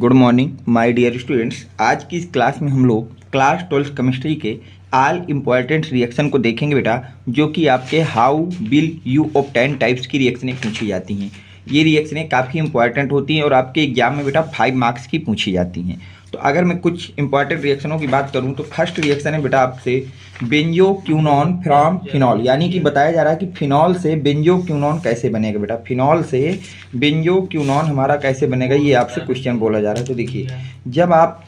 Good morning my dear students. आज की इस क्लास में हम लोग क्लास 12 केमिस्ट्री के ऑल इम्पॉर्टेंट रिएक्शन को देखेंगे बेटा, जो कि आपके how will you obtain types की रिएक्शनें पूछी जाती हैं। ये रिएक्शनें काफ़ी इंपॉर्टेंट होती हैं और आपके एग्जाम में बेटा 5 मार्क्स की पूछी जाती हैं। तो अगर मैं कुछ इंपॉर्टेंट रिएक्शनों की बात करूं तो फर्स्ट रिएक्शन है बेटा आपसे बेंजोक्विनोन फ्रॉम फिनॉल, यानी कि बताया जा रहा है कि फिनॉल से बेंजोक्विनोन कैसे बनेगा बेटा। फिनॉल से बेंजोक्विनोन हमारा कैसे बनेगा, ये आपसे क्वेश्चन बोला जा रहा है। तो देखिए, जब आप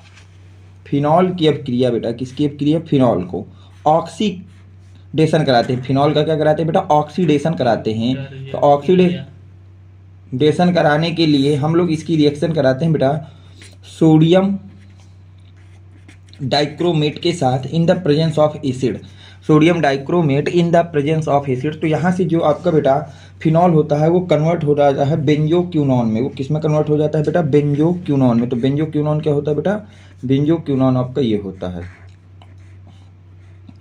फिनॉल की अपक्रिया बेटा, किसकी अपक्रिया, फिनॉल को ऑक्सीडेशन कराते हैं। फिनॉल का क्या कराते हैं बेटा, ऑक्सीडेशन कराते हैं। तो ऑक्सीडेशन कराने के लिए हम लोग इसकी रिएक्शन कराते हैं बेटा सोडियम डाइक्रोमेट के साथ इन the presence of acid. Sodium dichromate in the presence of acid. तो यहाँ से जो आपका बेटा फिनॉल होता है वो कन्वर्ट हो जाता है बेंजोक्विनोन में। वो किस में कन्वर्ट हो जाता है बेटा, बेंजोक्विनोन में। तो बेंजोक्विनोन क्या होता है बेटा, बेंजोक्विनोन आपका ये होता है।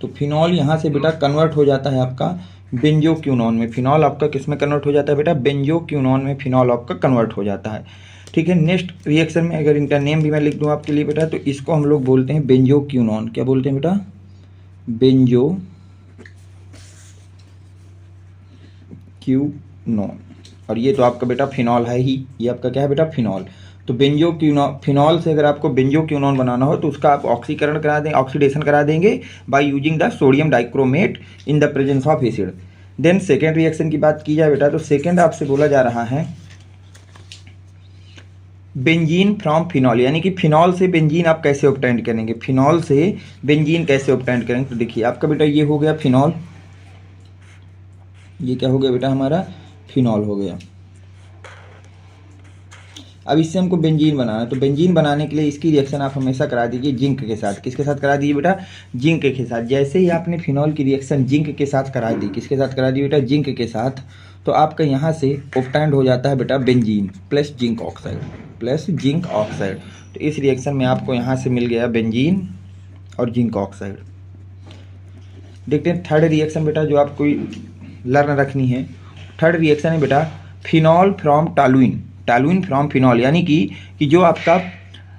तो फिनॉल यहाँ से बेटा कन्वर्ट हो जाता है आपका बेंजोक्विनोन में। फिनॉल आपका किस में कन्वर्ट हो जाता है बेटा, बेंजोक्विनोन में फिनॉल आपका कन्वर्ट हो जाता है। ठीक है, नेक्स्ट रिएक्शन में अगर इनका नेम भी मैं लिख दूं आपके लिए बेटा, तो इसको हम लोग बोलते हैं बेंजोक्विनोन। क्या बोलते हैं बेटा, बेंजोक्विनोन। और ये तो आपका बेटा फिनॉल है ही, ये आपका क्या है बेटा, फिनॉल। तो फिनॉल से अगर आपको बेंजोक्विनोन बनाना हो तो उसका आप ऑक्सीकरण करा दें, ऑक्सीडेशन करा देंगे by using the sodium dichromate in the presence of acid. Then second reaction की बात की जाए बेटा, तो सेकेंड आपसे बोला जा रहा है बेंजीन फ्रॉम फिनॉल, यानी कि फिनॉल से बेंजीन आप कैसे ऑब्टेन करेंगे। फिनॉल से बेंजीन कैसे ऑब्टेन करेंगे, तो देखिए आपका बेटा ये हो गया फिनॉल, ये क्या हो गया बेटा हमारा, फिनॉल हो गया। अब इससे हमको बेंजीन बनाना है। तो बेंजीन बनाने के लिए इसकी रिएक्शन आप हमेशा करा दीजिए जिंक के साथ। किसके साथ करा दीजिए बेटा, जिंक के साथ। जैसे ही आपने फिनॉल की रिएक्शन जिंक के साथ करा दी, किसके साथ करा दी बेटा, जिंक के साथ, तो आपका यहाँ से ऑब्टेन हो जाता है बेटा benzene plus zinc oxide, plus zinc oxide. तो इस रिएक्शन में आपको यहाँ से मिल गया बेंजीन और जिंक ऑक्साइड। देखते हैं थर्ड रिएक्शन बेटा जो आपको लर्न रखनी है। थर्ड रिएक्शन है बेटा phenol from toluene, toluene from phenol, यानी कि जो आपका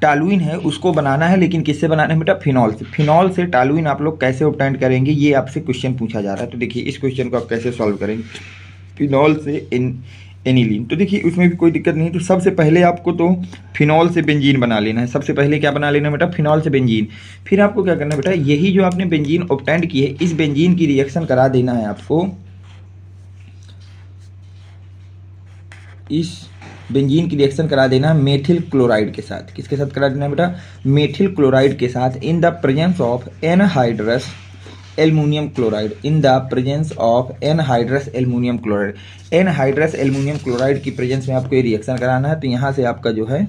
टॉलुइन है उसको बनाना है, लेकिन किससे बनाना है बेटा, फिनॉल से। फिनॉल से टॉलुइन आप लोग कैसे ऑब्टेन करेंगे, ये आपसे क्वेश्चन पूछा जा रहा है। तो देखिए इस क्वेश्चन को आप कैसे सॉल्व करेंगे, फिनॉल से एनिलीन। तो देखिए उसमें भी कोई दिक्कत नहीं। तो सबसे पहले आपको तो फिनॉल से बेंजीन बना लेना है। सबसे पहले क्या बना लेना है बेटा, फिनॉल से बेंजीन। फिर आपको क्या करना है बेटा, यही जो आपने बेंजीन ऑब्टेन की है, इस बेंजीन की रिएक्शन करा देना है आपको इस बेंजीन की रिएक्शन करा देना मेथिल क्लोराइड के साथ। किसके साथ करा देना है बेटा, मेथिल क्लोराइड के साथ इन the presence of anhydrous aluminium chloride, in the presence of anhydrous aluminium chloride. Anhydrous aluminium chloride की प्रेजेंस में आपको ये रिएक्शन कराना है। तो यहाँ से आपका जो है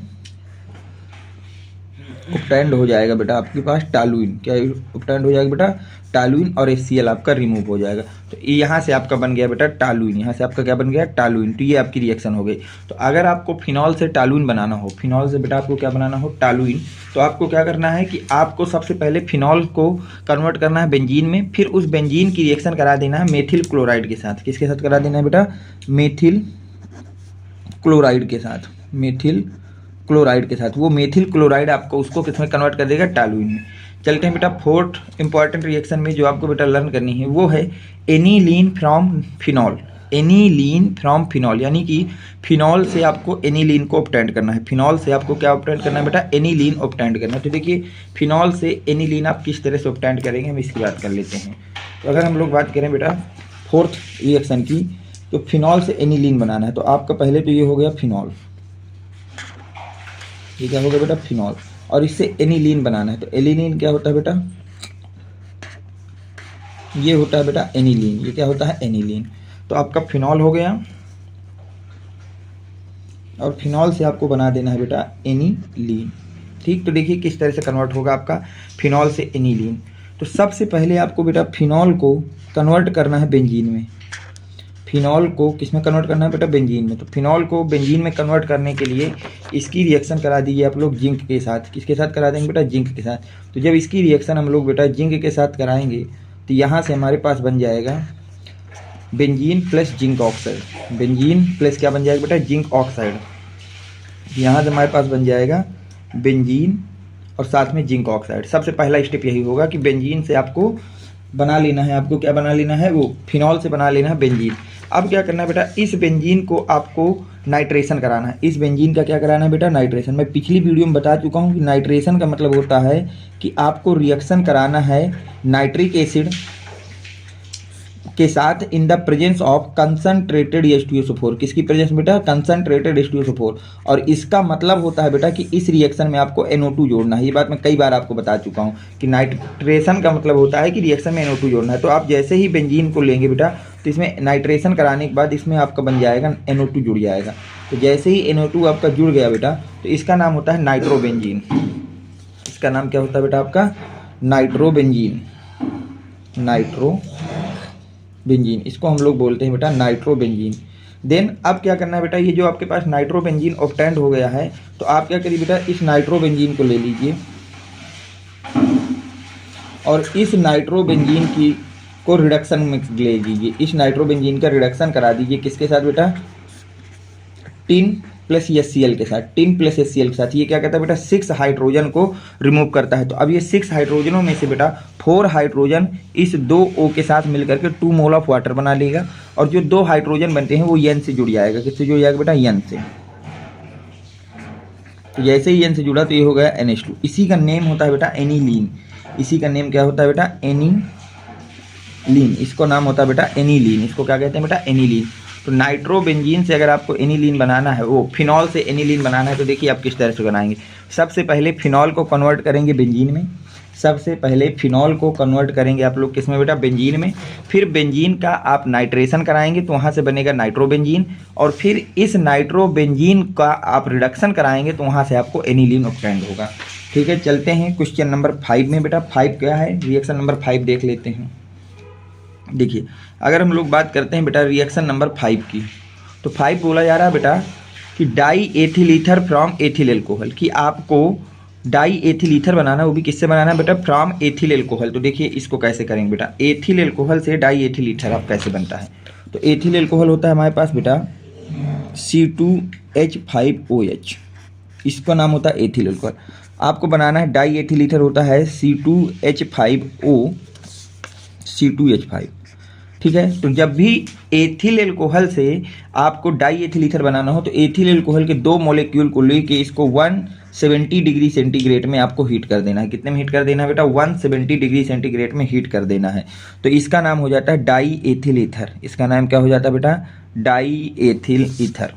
ऑब्टेन्ड हो जाएगा बेटा आपके पास टॉलुइन। क्या ऑब्टेन्ड हो जाएगा बेटा, टॉलुइन, और HCl आपका रिमूव हो जाएगा। तो यहाँ से आपका बन गया बेटा टॉलुइन, यहाँ से आपका क्या बन गया, टॉलुइन। तो ये आपकी रिएक्शन हो गई। तो अगर आपको फिनॉल से टॉलुइन बनाना हो, फिनॉल से बेटा आपको क्या बनाना हो, टॉलुइन, तो आपको क्या करना है कि आपको सबसे पहले फिनॉल को कन्वर्ट करना है बेंजीन में। फिर उस बेंजीन की रिएक्शन करा देना है मेथिल क्लोराइड के साथ। किसके साथ करा देना है बेटा, मेथिल क्लोराइड के साथ, मेथिल क्लोराइड के साथ। वो मेथिल क्लोराइड आपको उसको किसमें कन्वर्ट कर देगा, टॉलुइन में। चलते हैं बेटा फोर्थ इंपॉर्टेंट रिएक्शन में जो आपको बेटा लर्न करनी है, वो है aniline from phenol. Aniline from phenol, यानी कि फिनॉल से आपको एनिलीन को ऑब्टेन करना है। फिनॉल से आपको क्या ऑब्टेन करना है बेटा, एनिलीन ऑब्टेन करना है। तो देखिए फिनॉल से एनिलीन आप किस तरह से ऑब्टेन करेंगे, हम इसकी बात कर लेते हैं। तो अगर हम लोग बात करें बेटा फोर्थ रिएक्शन की, तो फिनॉल से एनिलीन बनाना है। तो आपका पहले तो ये हो गया फिनॉल, ये क्या हो गया बेटा, फिनॉल, और इससे एनिलीन बनाना है। तो एनिलीन क्या होता है बेटा, ये होता है बेटा एनिलीन, ये क्या होता है, एनिलीन। तो आपका फिनॉल हो गया, और फिनॉल से आपको बना देना है बेटा एनिलीन। ठीक, तो देखिए किस तरह से कन्वर्ट होगा आपका फिनॉल से एनिलीन। तो सबसे पहले आपको बेटा फिनॉल को कन्वर्ट करना है बेंजीन में। फिनॉल को किस में कन्वर्ट करना है बेटा, बेंजीन में। तो फिनॉल को बेंजीन में कन्वर्ट करने के लिए इसकी रिएक्शन करा दीजिए आप लोग जिंक के साथ। किसके साथ करा देंगे बेटा, जिंक के साथ। तो जब इसकी रिएक्शन हम लोग बेटा जिंक के साथ कराएंगे, तो यहाँ से हमारे पास बन जाएगा benzene plus zinc oxide. Benzene plus क्या बन जाएगा बेटा, जिंक ऑक्साइड। यहाँ से हमारे पास बन जाएगा बेंजीन और साथ में जिंक ऑक्साइड। सबसे पहला स्टेप यही होगा कि बेंजीन से आपको बना लेना है, आपको क्या बना लेना है, वो फिनॉल से बना लेना है बेंजीन। अब क्या करना है बेटा, इस बेंजीन को आपको नाइट्रेशन कराना है। इस बेंजीन का क्या कराना है बेटा, नाइट्रेशन। मैं पिछली वीडियो में बता चुका हूँ कि नाइट्रेशन का मतलब होता है कि आपको रिएक्शन कराना है नाइट्रिक एसिड के साथ इन the presence of concentrated H2SO4। किसकी प्रेजेंस बेटा, कंसंट्रेटेड H2SO4। और इसका मतलब होता है बेटा कि इस रिएक्शन में आपको NO2 जोड़ना है। ये बात मैं कई बार आपको बता चुका हूँ कि नाइट्रेशन का मतलब होता है कि रिएक्शन में NO2 जोड़ना है। तो आप जैसे ही बेंजीन को लेंगे बेटा, तो इसमें नाइट्रेशन कराने के बाद इसमें आपका बन जाएगा NO2 जुड़ जाएगा। तो जैसे ही NO2 आपका जुड़ गया बेटा, तो इसका नाम होता है नाइट्रोबेंजीन। इसका नाम क्या होता है बेटा आपका, नाइट्रोबेंजीन। नाइट्रोबेंजीन, इसको हम लोग बोलते हैं बेटा नाइट्रोबेंजीन। देन अब क्या करना है बेटा, ये जो आपके पास नाइट्रोबेंजीन ऑब्टेंड हो गया है, तो आप क्या करिए बेटा, इस नाइट्रोबेंजीन को ले लीजिए और इस नाइट्रोबेंजीन की को रिडक्शन में ले लीजिए। इस नाइट्रोबेंजीन का रिडक्शन करा दीजिए किसके साथ बेटा, टिन प्लस HCl के साथ। टिन प्लस HCl के साथ ये क्या कहता है बेटा, 6 हाइड्रोजन को रिमूव करता है। तो अब ये 6 हाइड्रोजनों में से बेटा 4 हाइड्रोजन इस 2 O के साथ मिलकर के 2 मोल ऑफ वाटर बना लेगा, और जो 2 हाइड्रोजन बनते हैं वो N से जुड़ जाएगा। किससे जुड़ जाएगा बेटा, N से। तो जैसे ही N से जुड़ा तो ये हो गया NH2। इसी का नेम होता है बेटा एनिलीन। इसी का नेम क्या होता है बेटा, एनिलीन। इसको नाम होता है बेटा एनिलीन। इसको क्या कहते हैं बेटा, एनिलीन। तो नाइट्रोबेंजीन से अगर आपको एनिलीन बनाना है, वो फिनॉल से एनिलीन बनाना है, तो देखिए आप किस तरह से बनाएंगे। सबसे पहले फिनॉल को कन्वर्ट करेंगे बेंजीन में। सबसे पहले फिनॉल को कन्वर्ट करेंगे आप लोग किसमें बेटा, बेंजीन में। फिर बेंजीन का आप नाइट्रेशन कराएंगे तो वहाँ से बनेगा नाइट्रोबेंजीन, और फिर इस नाइट्रोबेंजीन का आप रिडक्शन कराएंगे तो वहाँ से आपको एनिलीन ऑब्टेंड होगा। ठीक है, चलते हैं क्वेश्चन नंबर 5 में बेटा। 5 क्या है, रिएक्शन नंबर 5 देख लेते हैं। देखिए, अगर हम लोग बात करते हैं बेटा रिएक्शन नंबर 5 की, तो 5 बोला जा रहा है बेटा कि die ethyl ether from ethyl alcohol, कि आपको डाई एथिल ईथर बनाना है, वो भी किससे बनाना है बेटा, फ्रॉम एथिल एल्कोहल। तो देखिए इसको कैसे करेंगे बेटा, एथिल एल्कोहल से डाई एथिल ईथर आप कैसे बनता है। तो एथिल एल्कोहल होता है हमारे पास बेटा C2H5OH, इसका नाम होता है एथिल एल्कोहल। आपको बनाना है डाई एथिल ईथर होता है C2H5। ठीक है, तो जब भी एथिल एल्कोहल से आपको डाई एथिल ईथर बनाना हो, तो एथिल एल्कोहल के 2 मॉलिक्यूल को लेके इसको 170 डिग्री सेंटीग्रेड में आपको हीट कर देना है। कितने में हीट कर देना है बेटा, 170 डिग्री सेंटीग्रेड में हीट कर देना है। तो इसका नाम हो जाता है डाई एथिल ईथर। इसका नाम क्या हो जाता है बेटा, डाई एथिल ईथर।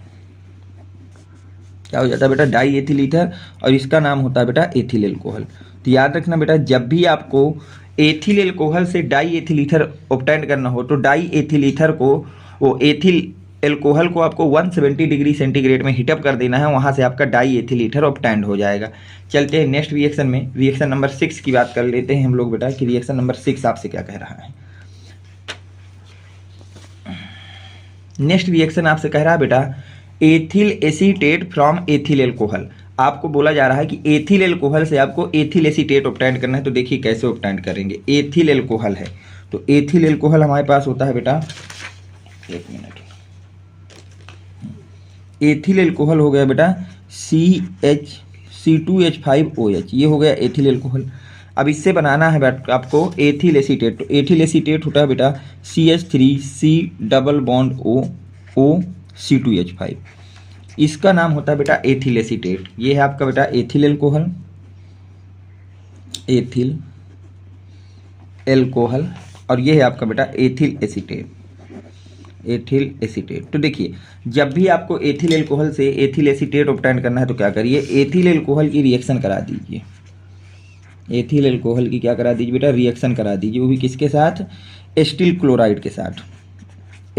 क्या हो जाता है बेटा, डाई एथिल ईथर, और इसका नाम होता है बेटा एथिल एल्कोहल। तो याद रखना बेटा, जब भी आपको एथिल एल्कोहल से डाई एथिल ईथर ऑब्टेंड करना हो, तो डाई एथिल ईथर को, वो एथिल एल्कोहल को आपको 170 डिग्री सेंटीग्रेड में हीटअप कर देना है, वहाँ से आपका डाई एथिल ईथर ऑब्टेंड हो जाएगा। चलते हैं नेक्स्ट रिएक्शन में, रिएक्शन नंबर 6 की बात कर लेते हैं हम लोग बेटा, कि रिएक्शन नंबर 6 आपसे क्या कह रहा है। नेक्स्ट रिएक्शन आपसे कह रहा है बेटा ethyl acetate from ethyl alcohol. आपको बोला जा रहा है कि एथिल एल्कोहल से आपको एथिल एसीटेट ऑब्टेंड करना है। तो देखिए कैसे ऑब्टेंड करेंगे। एथिल एल्कोहल है, तो एथिल एल्कोहल हमारे पास होता है बेटा, एक मिनट, एथिल एल्कोहल हो गया बेटा C2H5OH, ये हो गया एथिल एल्कोहल। अब इससे बनाना है बेटा आपको एथिल एसीटेट। तो एथिल एसीटेट होता है बेटा CH3C डबल बॉन्ड O2H5। इसका नाम होता है बेटा एथिल एसीटेट। ये है आपका बेटा एथिल एल्कोहल, एथिल एल्कोहल, और ये है आपका बेटा एथिल एसीटेट, एथिल एसीटेट। तो देखिए, जब भी आपको एथिल एल्कोहल से एथिल एसीटेट ऑब्टेंड करना है, तो क्या करिए, एथिल एल्कोहल की रिएक्शन करा दीजिए। एथिल एल्कोहल की क्या करा दीजिए बेटा, रिएक्शन करा दीजिए, वो भी किसके साथ, एसिटिल क्लोराइड के साथ।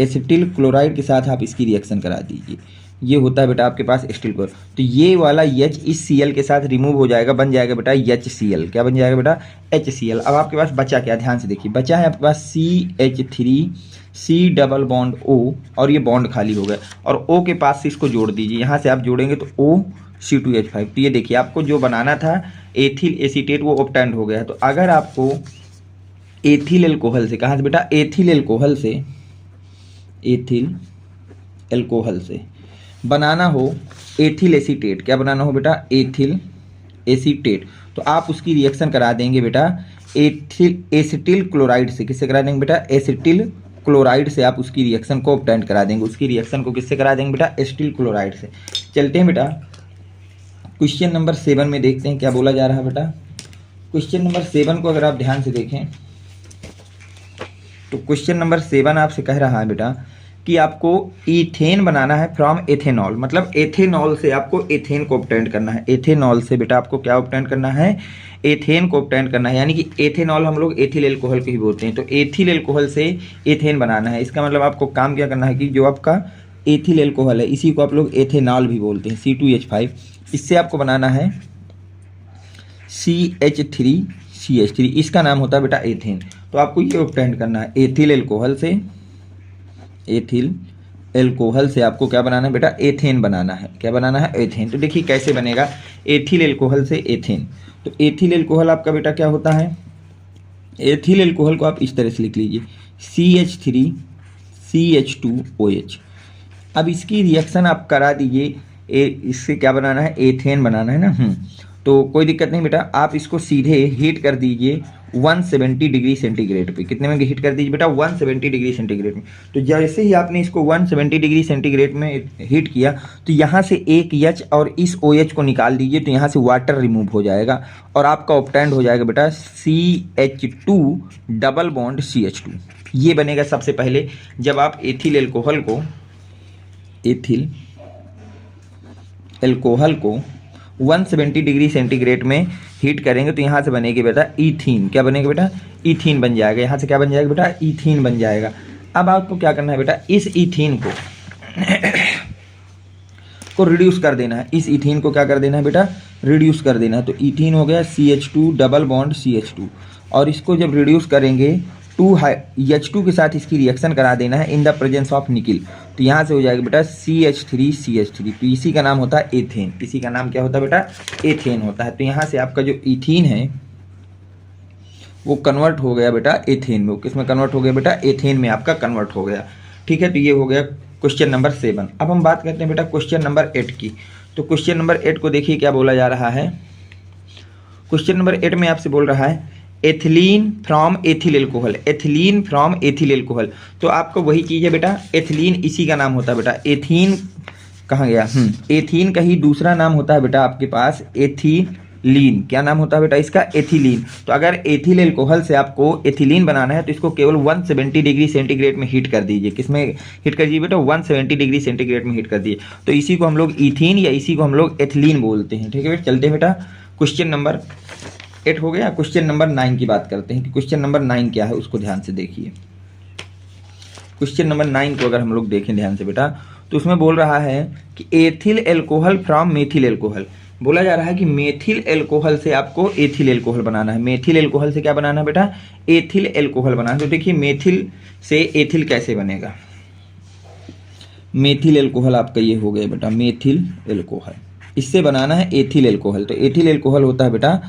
एसिटिल क्लोराइड के साथ आप इसकी रिएक्शन करा दीजिए। ये होता है बेटा आपके पास एसिटिल क्लोराइड। तो ये वाला H इस Cl के साथ रिमूव हो जाएगा, बन जाएगा बेटा HCl। क्या बन जाएगा बेटा, HCl। अब आपके पास बचा क्या, ध्यान से देखिए, बचा है आपके पास CH3C डबल बॉन्ड O, और ये बॉन्ड खाली हो गया, और O के पास से इसको जोड़ दीजिए। यहाँ से आप जोड़ेंगे तो OC2H5। तो ये देखिए, आपको जो बनाना था एथिल एसीटेट, वो ऑब्टेंड हो गया है। तो अगर आपको एथिल एल्कोहल से, कहाँ से बेटा, एथिल एल्कोहल से, एथिल एल्कोहल से बनाना हो एथिल एसीटेट, क्या बनाना हो बेटा, एथिल एसीटेट, तो आप उसकी रिएक्शन करा देंगे बेटा एसिटिल क्लोराइड से। किससे करा देंगे बेटा? एसिटिल क्लोराइड से आप उसकी रिएक्शन को ऑब्टेन करा देंगे। उसकी रिएक्शन को किससे करा देंगे बेटा? एसिटिल क्लोराइड से। चलते हैं बेटा क्वेश्चन नंबर 7 में, देखते हैं क्या बोला जा रहा है बेटा। क्वेश्चन नंबर 7 को अगर आप ध्यान से देखें तो क्वेश्चन नंबर 7 आपसे कह रहा है बेटा कि आपको इथेन बनाना है फ्रॉम एथेनॉल, मतलब एथेनॉल से आपको एथेन को ऑब्टेन करना है। एथेनॉल से बेटा आपको क्या ऑब्टेन करना है? एथेन को ऑब्टेन करना है, यानी कि एथेनॉल हम लोग एथिल एल्कोहल को ही बोलते हैं, तो एथिल एल्कोहल से एथेन बनाना है। इसका मतलब आपको काम क्या करना है कि जो आपका एथिल एल्कोहल है इसी को आप लोग एथेनॉल भी बोलते हैं, C2H5, इससे आपको बनाना है CH3CH3, इसका नाम होता है बेटा एथेन। तो आपको ये ऑब्टेन करना है एथिल एल्कोहल से, एथिल एल्कोहल से आपको क्या बनाना है बेटा? एथेन बनाना है। क्या बनाना है? एथेन। तो देखिए कैसे बनेगा एथिल एल्कोहल से एथेन। तो एथिल एल्कोहल आपका बेटा क्या होता है? एथिल एल्कोहल को आप इस तरह से लिख लीजिए CH3CH2OH। अब इसकी रिएक्शन आप करा दीजिए, इससे क्या बनाना है? एथेन बनाना है ना। तो कोई दिक्कत नहीं बेटा, आप इसको सीधे हीट कर दीजिए 170 डिग्री सेंटीग्रेड पे। कितने में हीट कर दीजिए बेटा? 170 डिग्री सेंटीग्रेड में। तो जैसे ही आपने इसको 170 डिग्री सेंटीग्रेड में हीट किया तो यहाँ से एक H और इस OH को निकाल दीजिए, तो यहाँ से वाटर रिमूव हो जाएगा और आपका ऑब्टेंड हो जाएगा बेटा CH2 डबल बॉन्ड CH2। ये बनेगा सबसे पहले जब आप एथिल एल्कोहल को 170 डिग्री सेंटीग्रेड में हीट करेंगे तो यहाँ से बनेगी बेटा ईथीन। क्या बनेगा बेटा? ईथीन बन जाएगा। यहाँ से क्या बन जाएगा बेटा? ईथीन बन जाएगा। अब आपको क्या करना है बेटा? इस ईथीन को रिड्यूस कर देना है। इस ईथीन को क्या कर देना है बेटा? रिड्यूस कर देना है। तो ईथीन हो गया CH2 डबल बॉन्ड CH2, और इसको जब रिड्यूस करेंगे H2 के साथ इसकी रिएक्शन करा देना है in the presence of nickel. तो यहाँ से हो जाएगा बेटा CH3CH3। तो इसी का नाम होता है एथेन। इसी का नाम क्या होता है बेटा? एथेन होता है। तो यहाँ से आपका जो इथीन है वो कन्वर्ट हो गया बेटा एथेन में। वो किस में कन्वर्ट हो गया बेटा? एथेन में आपका कन्वर्ट हो गया। ठीक है, तो ये हो गया क्वेश्चन नंबर 7। अब हम बात करते हैं बेटा क्वेश्चन नंबर 8 की। तो क्वेश्चन नंबर 8 को देखिए क्या बोला जा रहा है। क्वेश्चन नंबर 8 में आपसे बोल रहा है ethylene from ethyl alcohol. Ethylene from ethyl alcohol, तो आपको वही चीज़ है बेटा, एथिलीन इसी का नाम होता है बेटा। एथीन कहाँ गया? एथीन का ही दूसरा नाम होता है बेटा आपके पास एथिलीन। क्या नाम होता है बेटा इसका? एथिलीन। तो अगर एथिल एल्कोहल से आपको एथिलीन बनाना है तो इसको केवल 170 डिग्री सेंटीग्रेड में हीट कर दीजिए। किसमें हीट कर दीजिए बेटा? 170 डिग्री सेंटीग्रेड में हीट कर दीजिए। तो इसी को हम लोग ईथीन या इसी को हम लोग एथिलीन बोलते हैं। ठीक है बेटा, चलते हैं बेटा क्वेश्चन नंबर 8 हो गया। क्वेश्चन नंबर 9 की बात करते हैं कि क्वेश्चन नंबर 9 क्या है, उसको ध्यान से देखिए। क्वेश्चन नंबर 9 को अगर हम लोग देखें ध्यान से बेटा तो उसमें बोल रहा है कि ethyl alcohol from methyl alcohol. बोला जा रहा है कि मेथिल एल्कोहल से आपको एथिल एल्कोहल बनाना है। मेथिल एल्कोहल से क्या बनाना है बेटा? एथिल एल्कोहल बनाना है। तो देखिए मेथिल से एथिल कैसे बनेगा। मेथिल एल्कोहल आपका ये हो गया बेटा मेथिल एल्कोहल, इससे बनाना है एथिल एल्कोहल। तो एथिल एल्कोहल होता है बेटा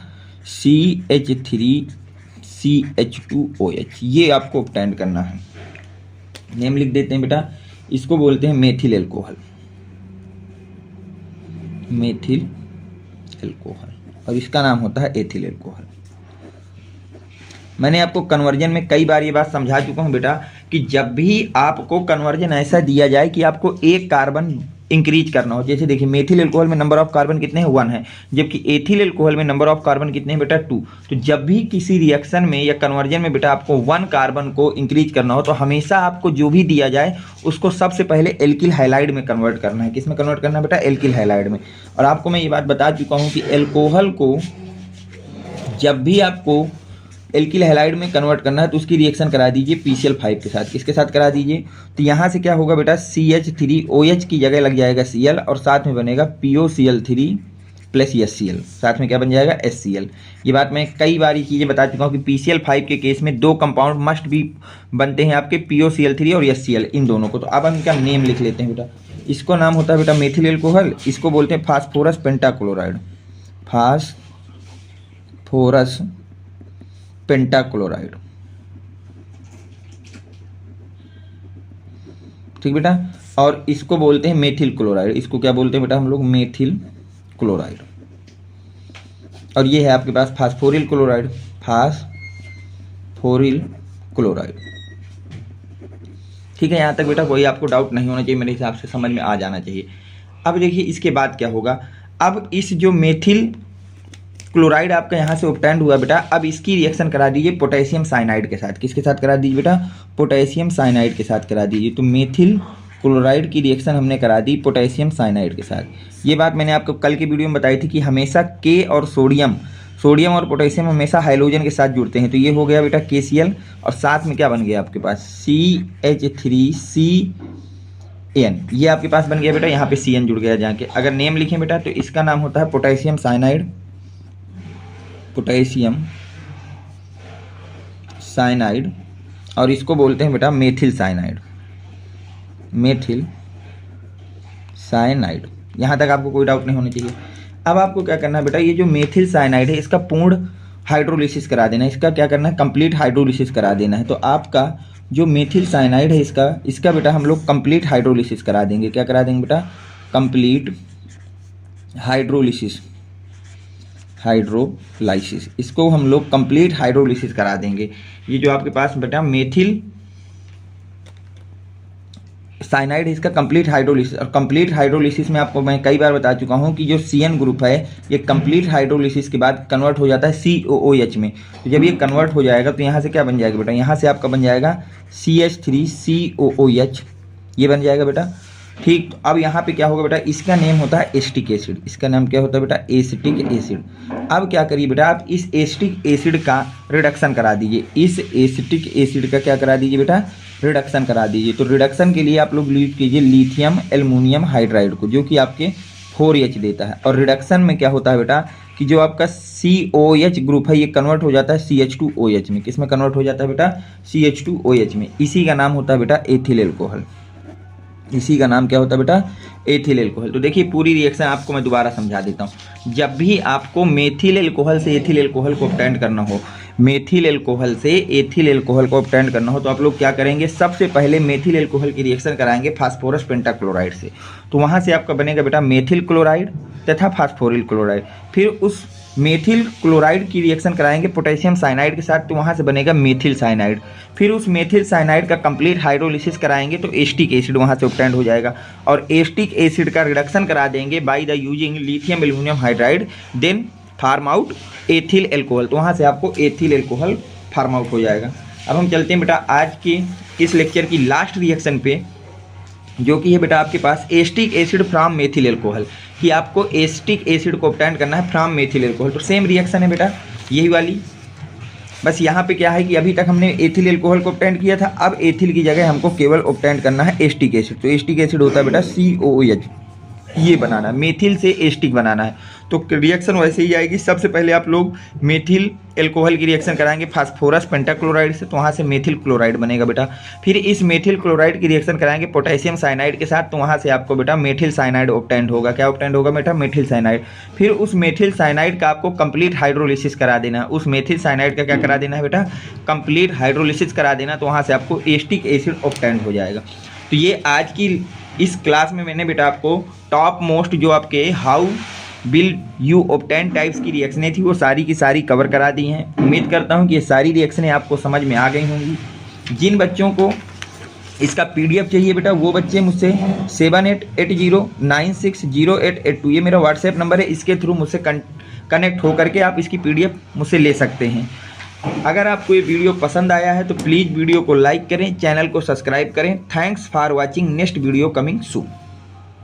CH3CH2OH। ये आपको ऑब्टेन करना है। नेम लिख देते हैं बेटा, इसको बोलते हैं मेथिल एल्कोहल। मेथिल एल्कोहल, और इसका नाम होता है एथिल एल्कोहल। मैंने आपको कन्वर्जन में कई बार ये बात समझा चुका हूं बेटा कि जब भी आपको कन्वर्जन ऐसा दिया जाए कि आपको एक कार्बन इंक्रीज करना हो, जैसे देखिए मेथिल एल्कोहल में नंबर ऑफ कार्बन कितने हैं? 1 है, जबकि एथिल एल्कोहल में नंबर ऑफ कार्बन कितने हैं बेटा? 2। तो जब भी किसी रिएक्शन में या कन्वर्जन में बेटा आपको 1 कार्बन को इंक्रीज करना हो तो हमेशा आपको जो भी दिया जाए उसको सबसे पहले एल्किल हाइलाइड में कन्वर्ट करना है। किस में कन्वर्ट करना है बेटा? एल्किल हाइलाइड में। और आपको मैं ये बात बता चुका हूँ कि एल्कोहल को जब भी आपको एल्किल हैलाइड में कन्वर्ट करना है तो उसकी रिएक्शन करा दीजिए PCl5 के साथ। किसके साथ करा दीजिए? तो यहाँ से क्या होगा बेटा? CH3OH की जगह लग जाएगा Cl और साथ में बनेगा POCl3 प्लस HCl। साथ में क्या बन जाएगा? HCl। ये बात मैं कई बार ये चीज़ें बता चुका हूँ कि PCl5 के केस में 2 कंपाउंड मस्ट भी बनते हैं आपके, POCl3 और HCl, इन दोनों को। तो अब हम इनका नेम लिख लेते हैं बेटा। इसको नाम होता है बेटा मेथिल एल्कोहल, इसको बोलते हैं फास्फोरस पेंटाक्लोराइड। Phosphorus pentachloride. ठीक बेटा, और इसको बोलते हैं मेथिल क्लोराइड। इसको क्या बोलते हैं बेटा हम लोग? Methyl chloride. और ये है आपके पास फास्फोरिल क्लोराइड, फास्फोरिल क्लोराइड। ठीक है, यहाँ तक बेटा कोई आपको डाउट नहीं होना चाहिए, मेरे हिसाब से समझ में आ जाना चाहिए। अब देखिए इसके बाद क्या होगा, अब इस जो मेथिल क्लोराइड आपका यहाँ से ऑब्टेन्ड हुआ बेटा, अब इसकी रिएक्शन करा दीजिए पोटेशियम साइनाइड के साथ। किसके साथ करा दीजिए बेटा, पोटेशियम साइनाइड के साथ करा दीजिए। तो मेथिल क्लोराइड की रिएक्शन हमने करा दी पोटेशियम साइनाइड के साथ। ये बात मैंने आपको कल की वीडियो में बताई थी कि हमेशा के और सोडियम और पोटेशियम हमेशा हाइड्रोजन के साथ जुड़ते हैं। तो ये हो गया बेटा KCl, और साथ में क्या बन गया आपके पास CH3CN, ये आपके पास बन गया बेटा, यहाँ पे CN जुड़ गया जाके। अगर नेम लिखें बेटा तो इसका नाम होता है पोटेशियम साइनाइड, और इसको बोलते हैं बेटा मेथिल साइनाइड। यहाँ तक आपको कोई डाउट नहीं होना चाहिए। अब आपको क्या करना है बेटा, ये जो मेथिल साइनाइड है इसका पूर्ण हाइड्रोलिसिस करा देना है। इसका क्या करना है, कंप्लीट हाइड्रोलिसिस करा देना है। तो आपका जो मेथिल साइनाइड है इसका बेटा हम लोग कंप्लीट हाइड्रोलिसिस करा देंगे। क्या करा देंगे बेटा, कंप्लीट हाइड्रोलिसिस, इसको हम लोग कंप्लीट हाइड्रोलिसिस करा देंगे। ये जो आपके पास बेटा मेथिल साइनाइड है इसका कंप्लीट हाइड्रोलिसिस, और कंप्लीट हाइड्रोलिसिस में आपको मैं कई बार बता चुका हूँ कि जो CN ग्रुप है ये कंप्लीट हाइड्रोलिसिस के बाद कन्वर्ट हो जाता है COOH में। तो जब ये कन्वर्ट हो जाएगा तो यहाँ से क्या बन जाएगा बेटा, यहाँ से आपका बन जाएगा CH3COOH, ये बन जाएगा बेटा। ठीक, तो अब यहाँ पे क्या होगा बेटा, इसका नेम होता है एसिटिक एसिड। इसका नाम क्या होता है बेटा, एसिटिक एसिड। अब क्या करिए बेटा, आप इस एसिटिक एसिड का रिडक्शन करा दीजिए। इस एसिटिक एसिड का क्या करा दीजिए बेटा, रिडक्शन करा दीजिए। तो रिडक्शन के लिए आप लोग यूज कीजिए लिथियम एल्युमिनियम हाइड्राइड को, जो कि आपके 4H देता है। और रिडक्शन में क्या होता है बेटा कि जो आपका COH ग्रुप है ये कन्वर्ट हो जाता है CH2OH में। किस में कन्वर्ट हो जाता है बेटा, CH2OH में। इसी का नाम होता है बेटा एथिल एल्कोहल। इसी का नाम क्या होता है बेटा, एथिल एल्कोहल। तो देखिए पूरी रिएक्शन आपको मैं दोबारा समझा देता हूँ। जब भी आपको मेथिल एल्कोहल से एथिल एल्कोहल को ऑब्टेन करना हो, मेथिल एल्कोहल से एथिल एल्कोहल को ऑब्टेन करना हो, तो आप लोग क्या करेंगे, सबसे पहले मेथिल एल्कोहल की रिएक्शन कराएंगे फास्फोरस पेंटाक्लोराइड से। तो वहाँ से आपका बनेगा बेटा मेथिल क्लोराइड तथा फास्फोरिल क्लोराइड। फिर उस मेथिल क्लोराइड की रिएक्शन कराएंगे पोटेशियम साइनाइड के साथ, तो वहाँ से बनेगा मेथिल साइनाइड। फिर उस मेथिल साइनाइड का कंप्लीट हाइड्रोलिसिस कराएंगे तो एसिटिक एसिड वहाँ से ऑब्टेन हो जाएगा, और एसिटिक एसिड का रिडक्शन करा देंगे by the using lithium aluminium hydride, then form out ethyl alcohol. तो वहाँ से आपको एथिल एल्कोहल फार्म आउट हो जाएगा। अब हम चलते हैं बेटा आज के इस लेक्चर की लास्ट रिएक्शन पे, जो कि है बेटा आपके पास acetic acid from methyl alcohol, कि आपको एसिटिक एसिड को ऑब्टेन करना है फ्रॉम मेथिल एल्कोहल। तो सेम रिएक्शन है बेटा यही वाली, बस यहाँ पे क्या है कि अभी तक हमने एथिल एल्कोहल को ऑब्टेन किया था, अब एथिल की जगह हमको केवल ऑब्टेन करना है एसिटिक एसिड। तो एसिटिक एसिड होता है बेटा COOH, ये बनाना है, मेथिल से एसिटिक बनाना है। तो रिएक्शन वैसे ही आएगी। सबसे पहले आप लोग मेथिल एल्कोहल की रिएक्शन कराएंगे फास्फोरस पेंटाक्लोराइड से, तो वहाँ से मेथिल क्लोराइड बनेगा बेटा। फिर इस मेथिल क्लोराइड की रिएक्शन कराएंगे पोटेशियम साइनाइड के साथ, तो वहाँ से आपको बेटा मेथिल साइनाइड ऑब्टेन होगा। क्या ऑब्टेन होगा बेटा, मेथिल साइनाइड। फिर उस मेथिल साइनाइड का आपको कंप्लीट हाइड्रोलिसिस करा देना है। उस मेथिल साइनाइड का क्या करा देना है बेटा, कंप्लीट हाइड्रोलिसिस करा देना, तो वहाँ से आपको एसिटिक एसिड ऑब्टेन हो जाएगा। तो ये आज की इस क्लास में मैंने बेटा आपको टॉप मोस्ट जो आपके how will you obtain types की रिएक्शनें थी वो सारी की सारी कवर करा दी हैं। उम्मीद करता हूं कि ये सारी रिएक्शनें आपको समझ में आ गई होंगी। जिन बच्चों को इसका PDF चाहिए बेटा वो बच्चे मुझसे 7880960882 ये मेरा व्हाट्सएप नंबर है, इसके थ्रू मुझसे कनेक्ट होकर के आप इसकी PDF मुझसे ले सकते हैं। अगर आपको ये वीडियो पसंद आया है तो प्लीज़ वीडियो को लाइक करें, चैनल को सब्सक्राइब करें। Thanks for watching, next video coming soon.